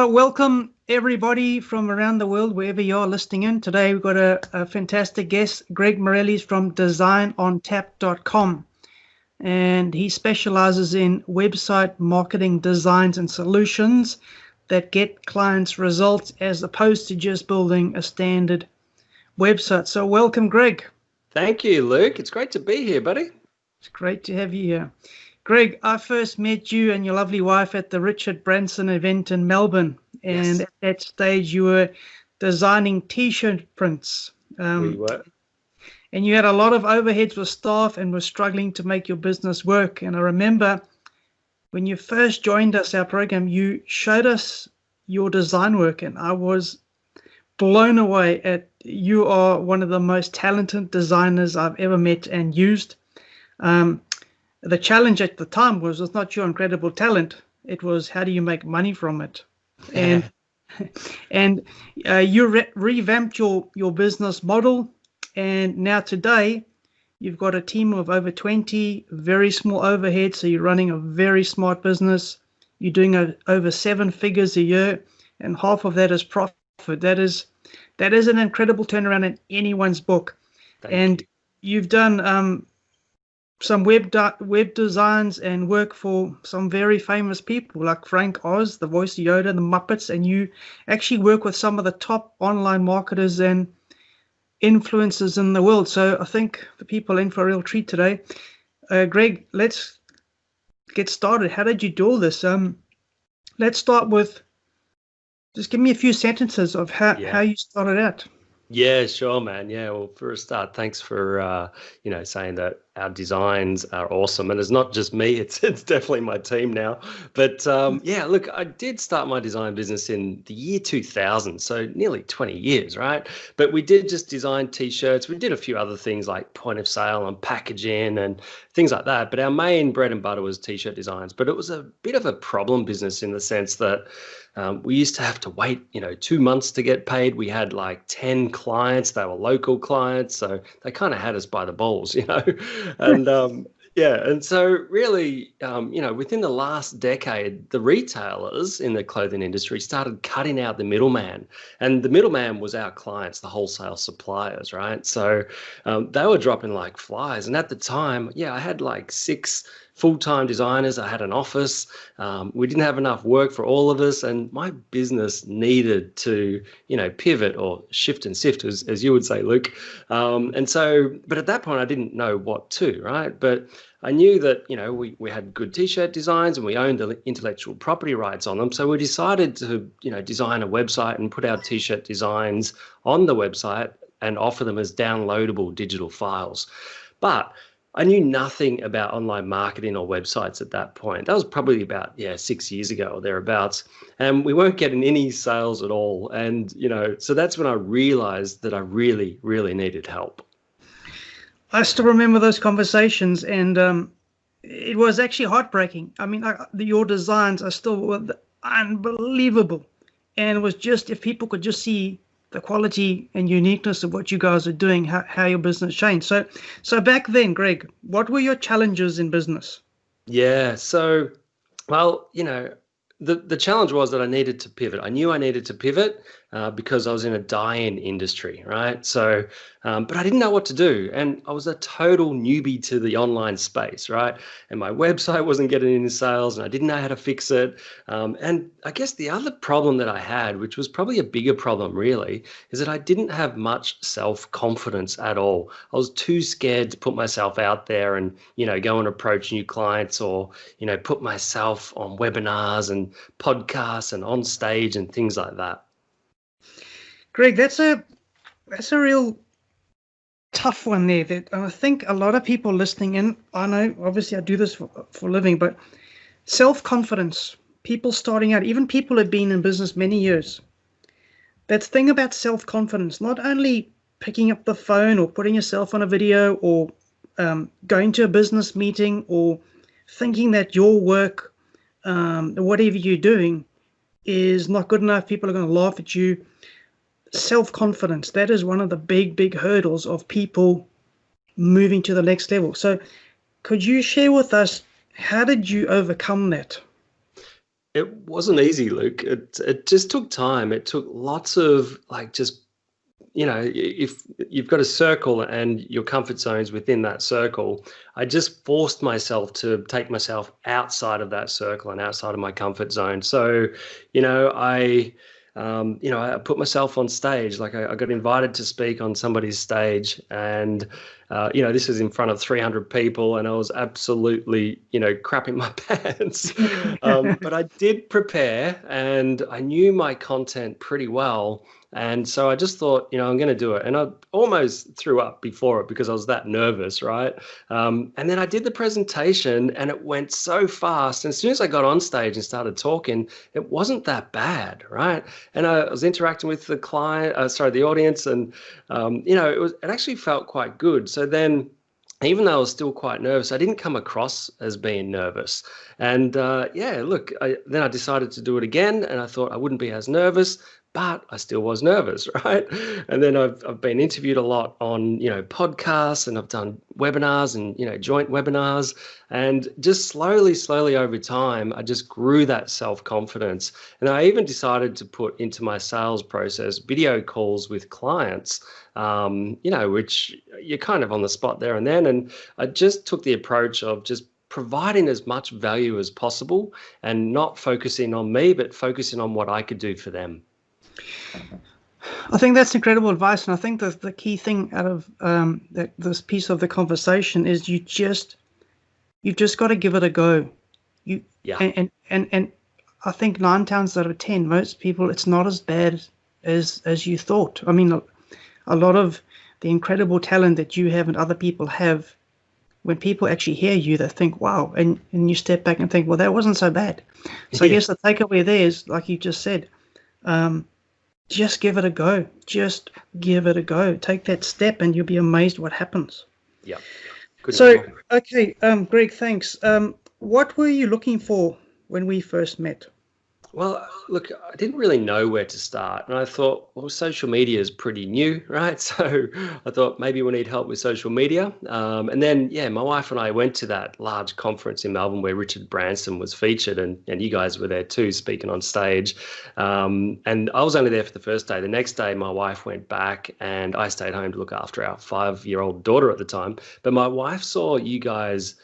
Well, welcome everybody from around the world, wherever you are listening in. Today we've got a fantastic guest, Greg Morelli's from designontap.com. And he specializes in website marketing designs and solutions that get clients results as opposed to just building a standard website. So welcome, Greg. Thank you, Luke. It's great to be here, buddy. It's great to have you here. Greg, I first met you and your lovely wife at the Richard Branson event in Melbourne. And At that stage, you were designing T-shirt prints. We were. And you had a lot of overheads with staff and were struggling to make your business work. And I remember when you first joined us, our program, you showed us your design work, and I was blown away at you are one of the most talented designers I've ever met and used. The challenge at the time was not your incredible talent. It was how do you make money from it? And you revamped your business model. And now today, you've got a team of over 20, very small overhead. So you're running a very smart business. You're doing over 7 figures a year, and half of that is profit. That is an incredible turnaround in anyone's book. Thank you. You've done some web designs and work for some very famous people like Frank Oz, the voice of Yoda, the Muppets, and you actually work with some of the top online marketers and influencers in the world. So I think the people are in for a real treat today. Greg, let's get started. How did you do all this? Let's start with just give me a few sentences of how you started out. Yeah, sure, man. Yeah, well, for a start, thanks for saying that our designs are awesome, and it's not just me; it's definitely my team now. But look, I did start my design business in the year 2000, so nearly 20 years, right? But we did just design T-shirts. We did a few other things like point of sale and packaging and things like that. But our main bread and butter was T-shirt designs. But it was a bit of a problem business in the sense that we used to have to wait, 2 months to get paid. We had like 10 clients. They were local clients. So they kind of had us by the balls, And and so really, within the last decade, the retailers in the clothing industry started cutting out the middleman. And the middleman was our clients, the wholesale suppliers, right? So they were dropping like flies. And at the time, I had like 6 full-time designers. I had an office. We didn't have enough work for all of us, and my business needed to, pivot or shift and sift, as you would say, Luke. But at that point, I didn't know what to, right? But I knew that, we had good T-shirt designs and we owned the intellectual property rights on them. So we decided to, design a website and put our T-shirt designs on the website and offer them as downloadable digital files. But I knew nothing about online marketing or websites at that point. That was probably about 6 years ago or thereabouts, and we weren't getting any sales at all. And so that's when I realized that I really, really needed help. I still remember those conversations, and it was actually heartbreaking. I mean, your designs are still unbelievable, and it was just if people could just see the quality and uniqueness of what you guys are doing, how your business changed. So back then, Greg, what were your challenges in business? Yeah, so, well, the challenge was that I needed to pivot. I knew I needed to pivot because I was in a dying industry, right? So, but I didn't know what to do. And I was a total newbie to the online space, right? And my website wasn't getting any sales and I didn't know how to fix it. And I guess the other problem that I had, which was probably a bigger problem really, is that I didn't have much self-confidence at all. I was too scared to put myself out there and, go and approach new clients or, put myself on webinars and podcasts and on stage and things like that. Greg, that's a real tough one there. That I think a lot of people listening in, I know obviously I do this for a living, but self-confidence, people starting out, even people who have been in business many years, that thing about self-confidence, not only picking up the phone or putting yourself on a video or going to a business meeting or thinking that your work, whatever you're doing, is not good enough, people are going to laugh at you. Self-confidence, that is one of the big hurdles of people moving to the next level. So could you share with us, how did you overcome that? It wasn't easy, Luke. It just took time. It took lots of like just, if you've got a circle and your comfort zone's within that circle, I just forced myself to take myself outside of that circle and outside of my comfort zone. So, I put myself on stage. Like I got invited to speak on somebody's stage, and this was in front of 300 people, and I was absolutely, crapping my pants. But I did prepare, and I knew my content pretty well. And so I just thought, I'm going to do it. And I almost threw up before it because I was that nervous, right? And then I did the presentation and it went so fast. And as soon as I got on stage and started talking, it wasn't that bad, right? And I was interacting with the the audience, and, it actually felt quite good. So then, even though I was still quite nervous, I didn't come across as being nervous. And then I decided to do it again, and I thought I wouldn't be as nervous, but I still was nervous, right? And then I've been interviewed a lot on, podcasts, and I've done webinars and, joint webinars. And just slowly over time, I just grew that self-confidence. And I even decided to put into my sales process video calls with clients, which you're kind of on the spot there and then. And I just took the approach of just providing as much value as possible and not focusing on me, but focusing on what I could do for them. I think that's incredible advice, and I think that the key thing out of this piece of the conversation is you've just got to give it a go. And I think 9 times out of 10, most people, it's not as bad as you thought. I mean, a lot of the incredible talent that you have and other people have, when people actually hear you, they think, wow, and you step back and think, well, that wasn't so bad. So I guess the takeaway there is, like you just said, just give it a go. Just give it a go. Take that step and you'll be amazed what happens. Yeah. So, okay, Greg, thanks. What were you looking for when we first met? Well, look, I didn't really know where to start. And I thought, well, social media is pretty new, right? So I thought maybe we need help with social media. And then, my wife and I went to that large conference in Melbourne where Richard Branson was featured, and you guys were there too, speaking on stage. And I was only there for the first day. The next day, my wife went back and I stayed home to look after our 5-year-old daughter at the time. But my wife saw you guys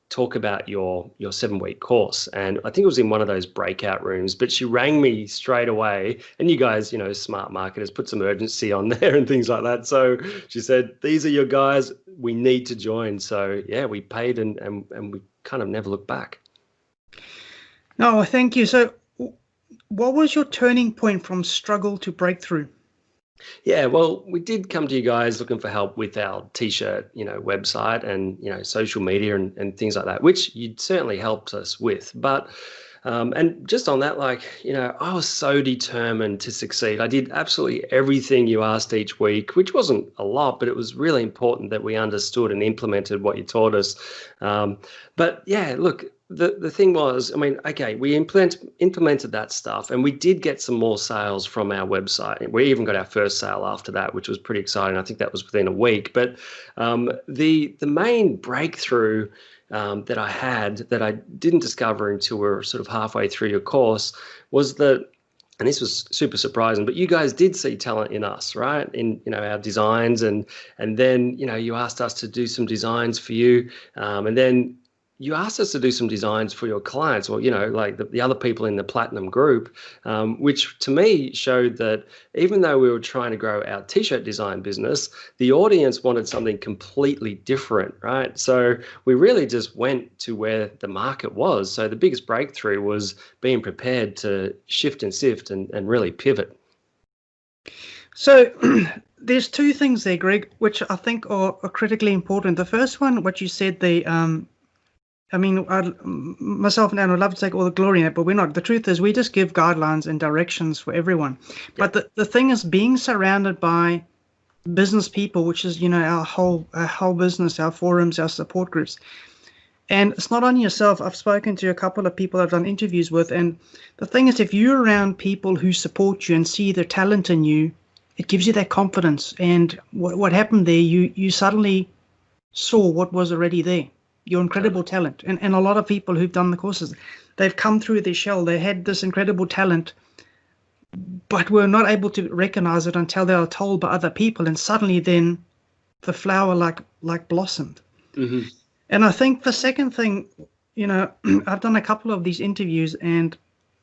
talk about your 7-week course, and I think it was in one of those breakout rooms, but she rang me straight away, and you guys, smart marketers, put some urgency on there and things like that. So she said, these are your guys, we need to join. So we paid and we kind of never looked back. No, thank you. So what was your turning point from struggle to breakthrough? Yeah, well, we did come to you guys looking for help with our t-shirt, website and, social media and things like that, which you'd certainly helped us with. But, and just on that, I was so determined to succeed. I did absolutely everything you asked each week, which wasn't a lot, but it was really important that we understood and implemented what you taught us. But look, the thing was, we implemented that stuff, and we did get some more sales from our website. We even got our first sale after that, which was pretty exciting. I think that was within a week. But the main breakthrough that I had that I didn't discover until we were sort of halfway through your course was that, and this was super surprising, but you guys did see talent in us, right? In our designs, and then you asked us to do some designs for you, and then you asked us to do some designs for your clients, or, like the other people in the Platinum group, which to me showed that even though we were trying to grow our t-shirt design business, the audience wanted something completely different, right? So we really just went to where the market was. So the biggest breakthrough was being prepared to shift and sift and really pivot. So there's 2 things there, Greg, which I think are critically important. The first one, what you said, myself and Anne would love to take all the glory in it, but we're not. The truth is we just give guidelines and directions for everyone. Yep. But the thing is being surrounded by business people, which is, our whole business, our forums, our support groups. And it's not only yourself. I've spoken to a couple of people I've done interviews with. And the thing is, if you're around people who support you and see their talent in you, it gives you that confidence. And what happened there, you suddenly saw what was already there. your incredible talent. And a lot of people who've done the courses, they've come through their shell. They had this incredible talent, but were not able to recognize it until they were told by other people. And suddenly then the flower like blossomed. Mm-hmm. And I think the second thing, I've done a couple of these interviews, and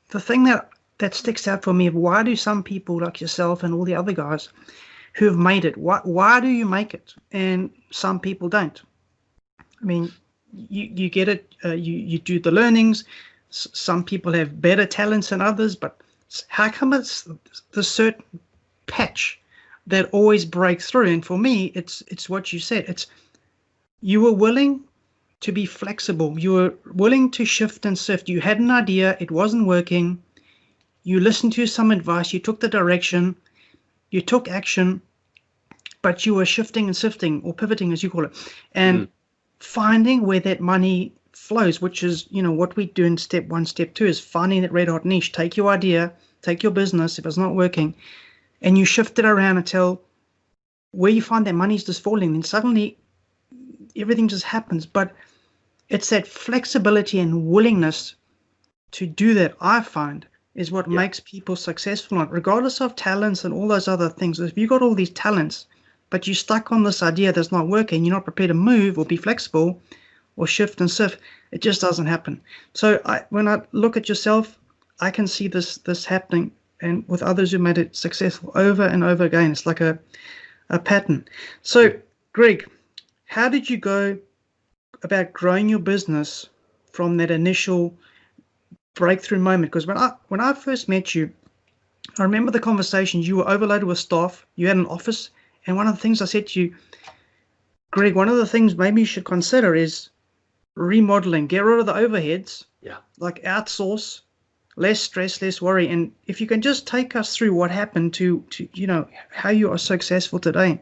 the thing that sticks out for me, why do some people like yourself and all the other guys who have made it, why do you make it and some people don't? I mean, you get it, you do the learnings. Some people have better talents than others, but how come it's the certain patch that always breaks through? And for me, it's what you said. It's you were willing to be flexible. You were willing to shift and sift. You had an idea, it wasn't working. You listened to some advice, you took the direction, you took action, but you were shifting and sifting, or pivoting as you call it, and finding where that money flows, which is, what we do in step 1, step 2 is finding that red hot niche. Take your idea, take your business, if it's not working, and you shift it around until where you find that money's just falling, then suddenly everything just happens. But it's that flexibility and willingness to do that, I find, is what makes people successful, regardless of talents and all those other things. If you've got all these talents, but you're stuck on this idea that's not working, you're not prepared to move or be flexible or shift and sift, it just doesn't happen. So when I look at yourself, I can see this happening, and with others who made it successful over and over again. It's like a pattern. So, Greg, how did you go about growing your business from that initial breakthrough moment? Because when I first met you, I remember the conversations. You were overloaded with staff. You had an office. And one of the things I said to you, Greg, one of the things maybe you should consider is remodeling. Get rid of the overheads. Yeah. Like outsource, less stress, less worry. And if you can just take us through what happened to how you are successful today.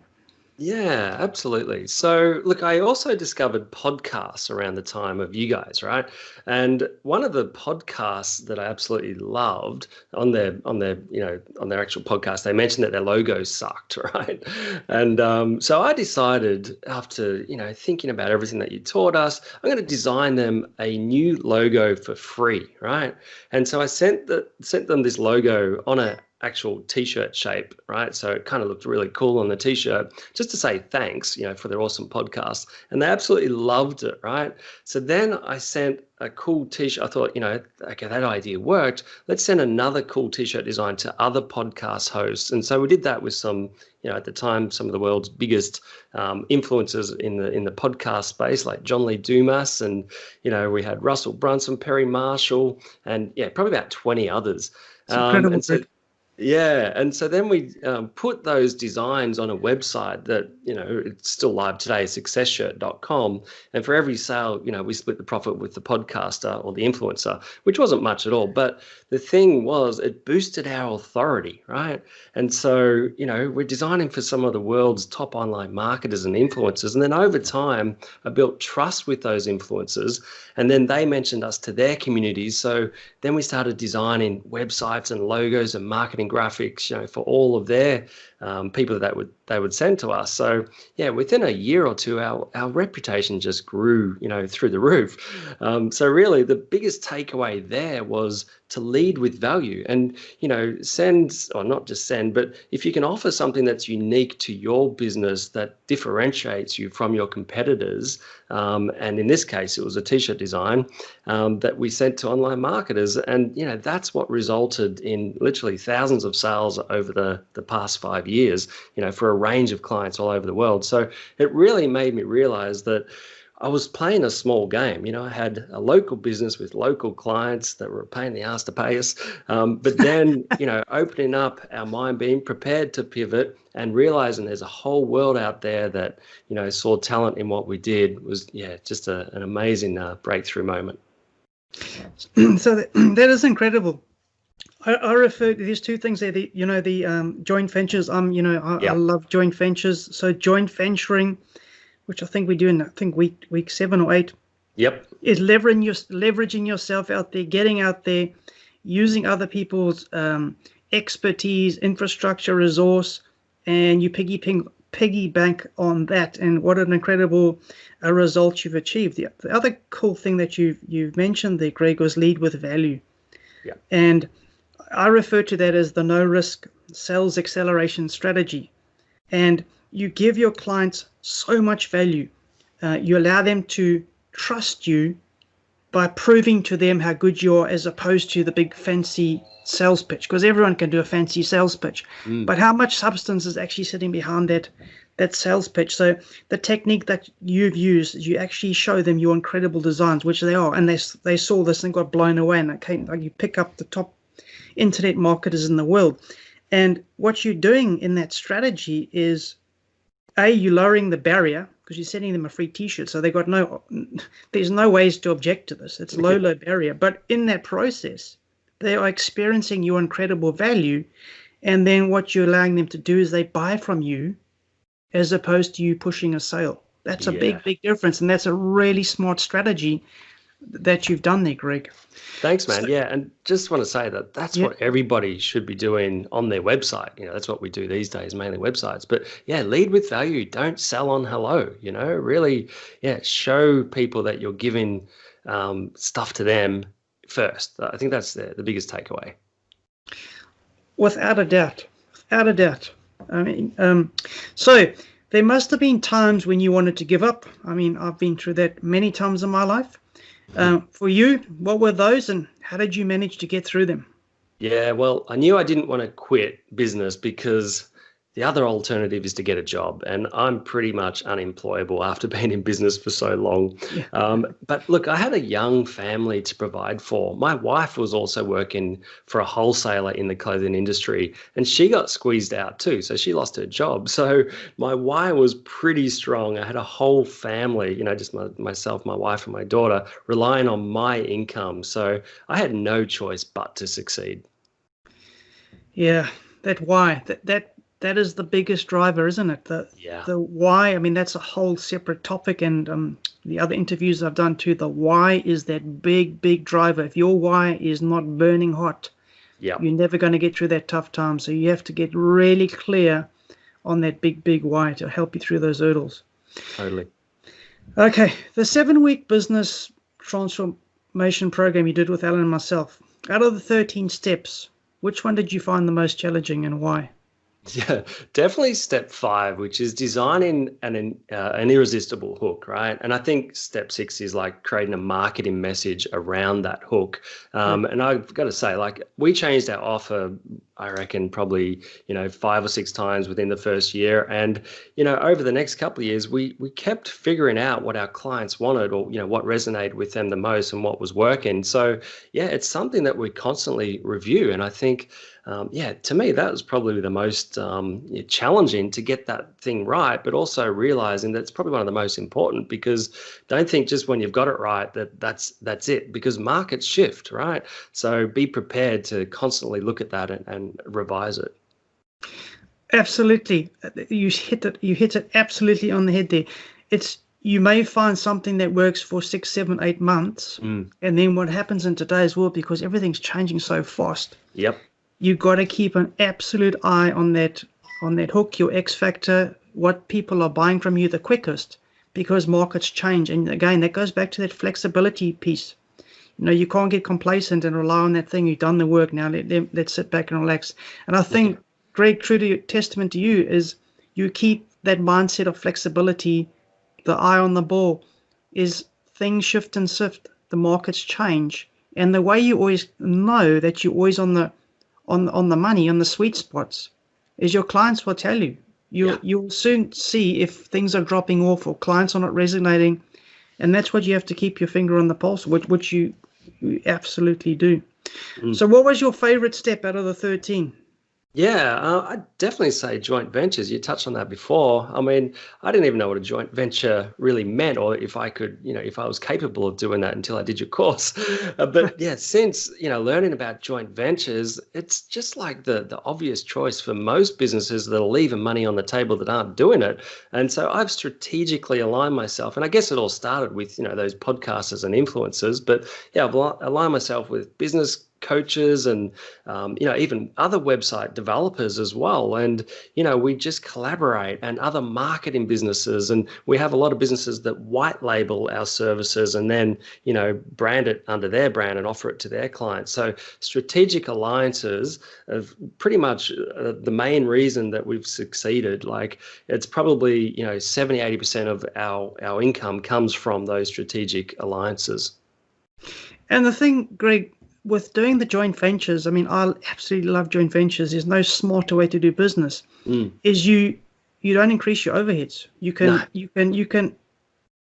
Yeah, absolutely. So, look, I also discovered podcasts around the time of you guys, right? And one of the podcasts that I absolutely loved on their actual podcast, they mentioned that their logo sucked, right? And so I decided, after thinking about everything that you taught us, I'm going to design them a new logo for free, right? And so I sent them this logo on a actual t-shirt shape, right? So it kind of looked really cool on the t-shirt, just to say thanks, for their awesome podcast. And they absolutely loved it, right? So then I sent a cool t-shirt. I thought, okay, that idea worked. Let's send another cool t-shirt design to other podcast hosts. And so we did that with some, at the time, some of the world's biggest influencers in the podcast space, like John Lee Dumas, and we had Russell Brunson, Perry Marshall, and probably about 20 others. It's incredible. And so then we put those designs on a website that, it's still live today, successshirt.com. And for every sale, we split the profit with the podcaster or the influencer, which wasn't much at all. But the thing was, it boosted our authority, right? And so, we're designing for some of the world's top online marketers and influencers. And then over time, I built trust with those influencers. And then they mentioned us to their communities. So then we started designing websites and logos and marketing graphics, for all of their people that they would send to us. So within a year or two, our reputation just grew, through the roof. So really, the biggest takeaway there was to lead with value, and send, or not just send, but if you can offer something that's unique to your business that differentiates you from your competitors, and in this case, it was a t-shirt design that we sent to online marketers, and that's what resulted in literally thousands of sales over the past 5 years, for a range of clients all over the world. So it really made me realize that I was playing a small game. I had a local business with local clients that were a pain in the ass to pay us. But then, opening up our mind, being prepared to pivot, and realizing there's a whole world out there that, saw talent in what we did was, just an amazing breakthrough moment. So that is incredible. I refer to these two things there, the joint ventures. I love joint ventures. So joint venturing, which I think we do in week 7 or 8. Yep. Is leveraging yourself out there, getting out there, using other people's expertise, infrastructure, resource, and you piggyback piggyback on that, and what an incredible result you've achieved. The other cool thing that you've mentioned there, Greg, was lead with value. Yeah. And I refer to that as the no risk sales acceleration strategy. And you give your clients so much value. You allow them to trust you by proving to them how good you are, as opposed to the big fancy sales pitch, because everyone can do a fancy sales pitch. But how much substance is actually sitting behind that sales pitch? So the technique that you've used is you actually show them your incredible designs, which they are, and they saw this and got blown away, and like you pick up the top internet marketers in the world. And what you're doing in that strategy is, you're lowering the barrier, because you're sending them a free t-shirt, so there's no ways to object to this. It's low barrier. But in that process, they are experiencing your incredible value, and then what you're allowing them to do is they buy from you, as opposed to you pushing a sale. That's a big difference, and that's a really smart strategy that you've done there, Greg. Thanks, man. Yeah, and just want to say that that's what everybody should be doing on their website. That's what we do these days, mainly websites. But yeah, lead with value. Don't sell on hello. Really, show people that you're giving stuff to them first. I think that's the biggest takeaway. Without a doubt. I mean, so there must have been times when you wanted to give up. I mean, I've been through that many times in my life. For you, what were those, and how did you manage to get through them? Yeah, well, I knew I didn't want to quit business because the other alternative is to get a job, and I'm pretty much unemployable after being in business for so long. But look, I had a young family to provide for. My wife was also working for a wholesaler in the clothing industry, and she got squeezed out too, so she lost her job. So my why was pretty strong. I had a whole family, just myself, my wife, and my daughter, relying on my income. So I had no choice but to succeed. Yeah, that why, that is the biggest driver, isn't it? The why. I mean, that's a whole separate topic, and the other interviews I've done too. The why is that big driver. If your why is not burning hot, you're never going to get through that tough time. So you have to get really clear on that big why to help you through those hurdles. Totally. Okay, the 7-week business transformation program you did with Alan and myself. Out of the 13 steps, which one did you find the most challenging, and why? Yeah, definitely step 5, which is designing an irresistible hook, right? And I think step 6 is like creating a marketing message around that hook. And I've got to say, like, we changed our offer, I reckon, probably 5 or 6 times within the first year. And over the next couple of years, we kept figuring out what our clients wanted, or what resonated with them the most and what was working. So yeah, it's something that we constantly review. And I think to me, that was probably the most challenging, to get that thing right, but also realizing that's probably one of the most important, because don't think just when you've got it right that's it, because markets shift, right? So be prepared to constantly look at that and revise it. Absolutely. You hit it absolutely on the head there. You may find something that works for 6, 7, 8 months, and then what happens in today's world, because everything's changing so fast. Yep. You've got to keep an absolute eye on that hook, your X factor, what people are buying from you the quickest, because markets change. And again, that goes back to that flexibility piece. You can't get complacent and rely on that thing. You've done the work. Now let's sit back and relax. And I think, Greg, true to testament to you is you keep that mindset of flexibility, the eye on the ball, is things shift and sift, the markets change. And the way you always know that you're always on the money, on the sweet spots, is your clients will tell you. You'll soon see if things are dropping off or clients are not resonating, and that's what you have to keep your finger on the pulse, which you absolutely do. So what was your favorite step out of the 13? Yeah, I'd definitely say joint ventures. You touched on that before. I mean, I didn't even know what a joint venture really meant, or if I could, if I was capable of doing that until I did your course. But yeah, since, learning about joint ventures, it's just like the obvious choice for most businesses that are leaving money on the table that aren't doing it. And so I've strategically aligned myself, and I guess it all started with, those podcasters and influencers, but yeah, I've aligned myself with business coaches and even other website developers as well, and we just collaborate, and other marketing businesses, and we have a lot of businesses that white label our services and then brand it under their brand and offer it to their clients. So strategic alliances are pretty much the main reason that we've succeeded. Like, it's probably 70-80% of our income comes from those strategic alliances. And the thing, Greg, with doing the joint ventures, I mean, I absolutely love joint ventures. There's no smarter way to do business. Is you don't increase your overheads. You can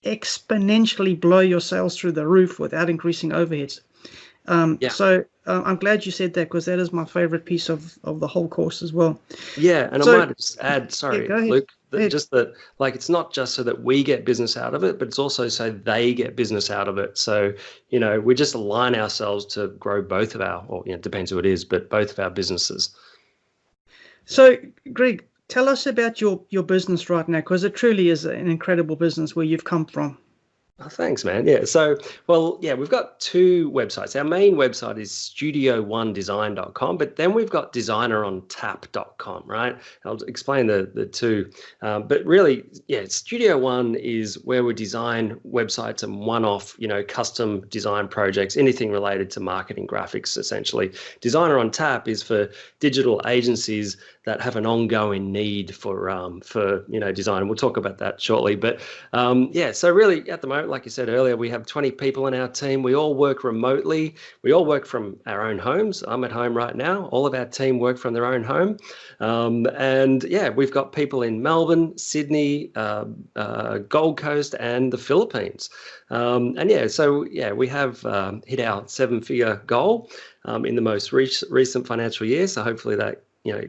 exponentially blow your sales through the roof without increasing overheads. So I'm glad you said that, because that is my favorite piece of the whole course as well. Yeah, and I might just add, sorry, Luke, just that, like, it's not just so that we get business out of it, but it's also so they get business out of it. So, we just align ourselves to grow both of our, or it depends who it is, but both of our businesses. So, Greg, tell us about your business right now, because it truly is an incredible business where you've come from. Oh, thanks, man. Yeah. So, we've got two websites. Our main website is studio1design.com, but then we've got designerontap.com, right? I'll explain the two. But really, Studio One is where we design websites and one-off, custom design projects, anything related to marketing graphics, essentially. Designer on Tap is for digital agencies that have an ongoing need for design. And we'll talk about that shortly. But so really at the moment, like you said earlier, we have 20 people in our team. We all work remotely. We all work from our own homes. I'm at home right now. All of our team work from their own home. We've got people in Melbourne, Sydney, Gold Coast, and the Philippines. We have hit our 7-figure goal in the most recent financial year. So hopefully that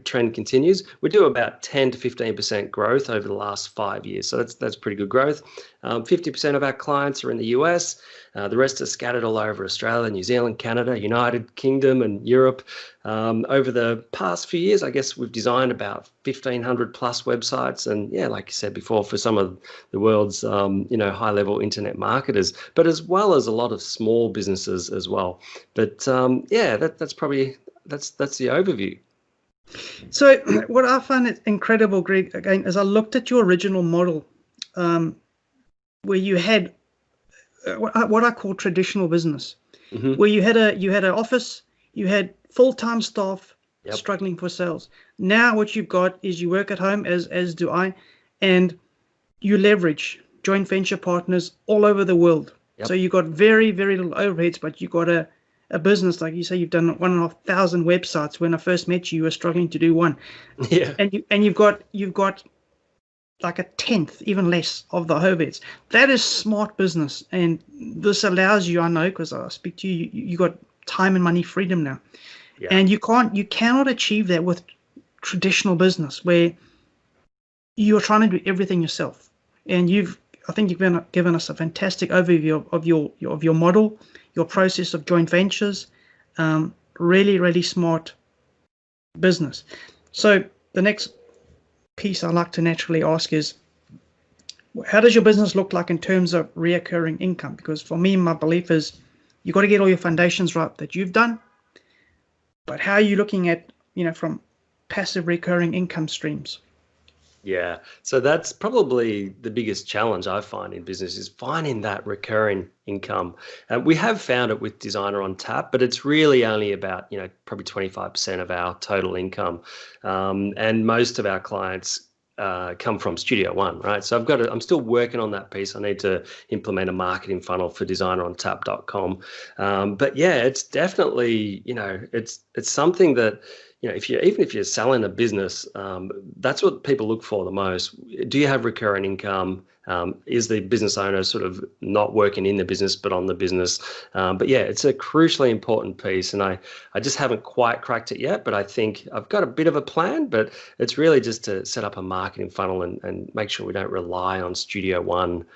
trend continues. We do about 10 to 15% growth over the last 5 years. So that's pretty good growth. 50% of our clients are in the US. The rest are scattered all over Australia, New Zealand, Canada, United Kingdom, and Europe. Over the past few years, I guess we've designed about 1,500 plus websites. And like you said before, for some of the world's, high-level internet marketers, but as well as a lot of small businesses as well. But that's probably the overview. So what I find incredible, Greg, again, is I looked at your original model, where you had what I call traditional business, where you had an office, you had full-time staff struggling for sales. Now what you've got is you work at home, as do I, and you leverage joint venture partners all over the world. So you've got very, very little overheads, but you've got a business, like you say, you've done 1,500 websites. When I first met you were struggling to do one. And you've got like a tenth, even less, of the overheads. That is smart business, and this allows you, I know, because I speak to you, you got time and money freedom now. And you cannot achieve that with traditional business, where you're trying to do everything yourself. And I think you've given us a fantastic overview of your model, your process of joint ventures. Really, really smart business. So the next piece I like to naturally ask is, how does your business look like in terms of reoccurring income? Because for me, my belief is you've got to get all your foundations right that you've done, but how are you looking at, from passive recurring income streams? Yeah, so that's probably the biggest challenge I find in business, is finding that recurring income. We have found it with Designer on Tap, but it's really only about, probably 25% of our total income. And most of our clients come from Studio One, right? So I'm still working on that piece. I need to implement a marketing funnel for designerontap.com. But yeah, it's definitely, it's something that, even if you're selling a business, that's what people look for the most. Do you have recurring income? Is the business owner sort of not working in the business, but on the business? But yeah, it's a crucially important piece, and I just haven't quite cracked it yet, but I think I've got a bit of a plan, but it's really just to set up a marketing funnel and make sure we don't rely on Studio One,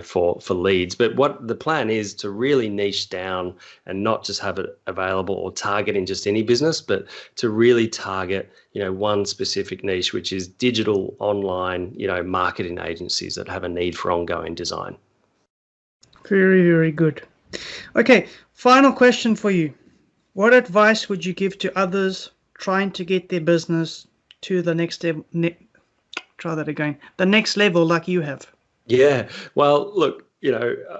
for leads. But what the plan is to really niche down and not just have it available or targeting just any business, but to really target, one specific niche, which is digital online, marketing agencies that have a need for ongoing design. Very, very good. Okay, final question for you. What advice would you give to others trying to get their business to the next step? Try that again. The next level, like you have. Yeah. Well, look,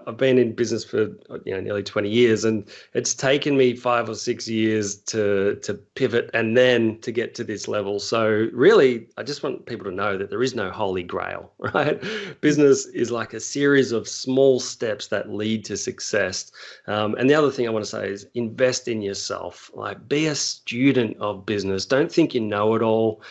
I've been in business for nearly 20 years, and it's taken me 5 or 6 years to pivot and then to get to this level. So really, I just want people to know that there is no holy grail, right? Business is like a series of small steps that lead to success. And the other thing I want to say is invest in yourself. Like, be a student of business. Don't think you know it all.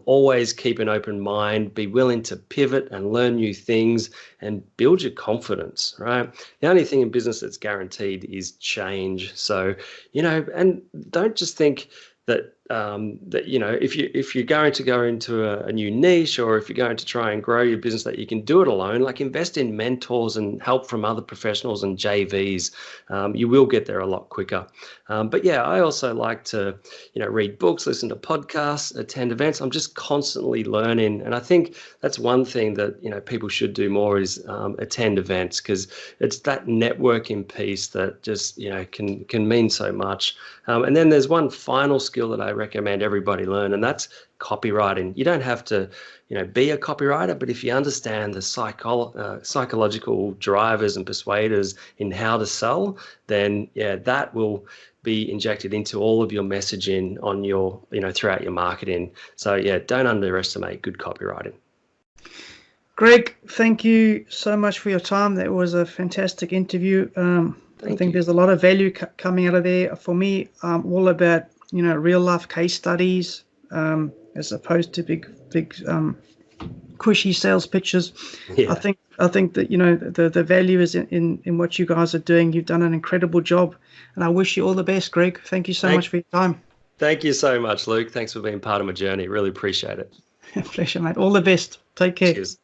Always keep an open mind. Be willing to pivot and learn new things and build your confidence, right? The only thing in business that's guaranteed is change. So, and don't just think that if you're going to go into a new niche, or if you're going to try and grow your business, that you can do it alone. Like, invest in mentors and help from other professionals and JVs. You will get there a lot quicker. But yeah, I also like to read books, listen to podcasts, attend events. I'm just constantly learning, and I think that's one thing that people should do more is attend events, because it's that networking piece that just can mean so much. And then there's one final skill that I recommend everybody learn, and that's copywriting. You don't have to be a copywriter, but if you understand the psychological drivers and persuaders in how to sell, then that will be injected into all of your messaging on your throughout your marketing. So don't underestimate good copywriting. Greg, thank you so much for your time. That was a fantastic interview. I think there's a lot of value coming out of there. For me, I'm all about real life case studies, as opposed to big cushy sales pitches. Yeah. I think that the value is in what you guys are doing. You've done an incredible job, and I wish you all the best, Greg. Thank you so much for your time. Thank you so much, Luke. Thanks for being part of my journey. Really appreciate it. Pleasure, mate. All the best. Take care. Cheers.